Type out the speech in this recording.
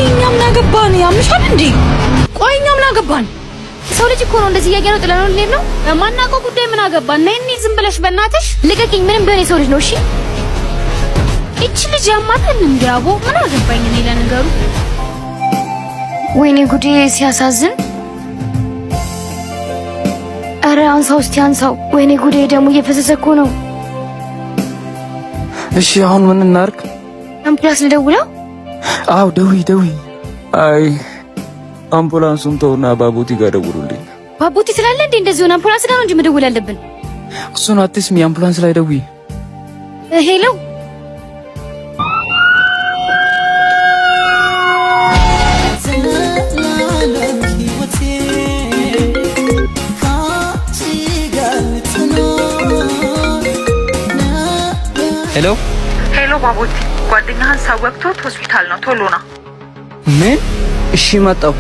እኛም ናገባን ያምሻል እንዴ? ቆይ እኛም ናገባን። ሰው ልጅ እኮ ነው እንደዚህ ያገረው ጥላው ልሄድ ነው። ማናውቀው ጉዳይ ምን አገባን? ነይ እንሂድ ዝም ብለሽ በእናትሽ ልቀቂኝ። ምንም ቢሆን የሰው ልጅ ነው። እሺ እቺ ልጅ ያማታል እንዴ? አቦ ምን አገባኝ እኔ ለነገሩ። ወይኔ ጉዴ ሲያሳዝን። አረ አንሳው እስቲ አንሳው። ወይኔ ጉዴ ደግሞ እየፈሰሰ እኮ ነው። እሺ አሁን ምን እናርግ? አምቡላንስ ልደውለው? አው ደዊ። አይ አምቡላንሱን ተውና ባቡቲ ጋር ደውሉልኝ። ባቡቲ ስላለ እንዴ እንደዚህ ሆነ? አምቡላንስ ጋር ነው እንጂ መደወል ያለብን። እሱን አትስሚ፣ አምቡላንስ ላይ ደዊ። ሄሎ ሄሎ ባቡቲ፣ ጓደኛህን ሰው ወቅቶት ሆስፒታል ነው። ቶሎ ና። ምን? እሺ መጣው።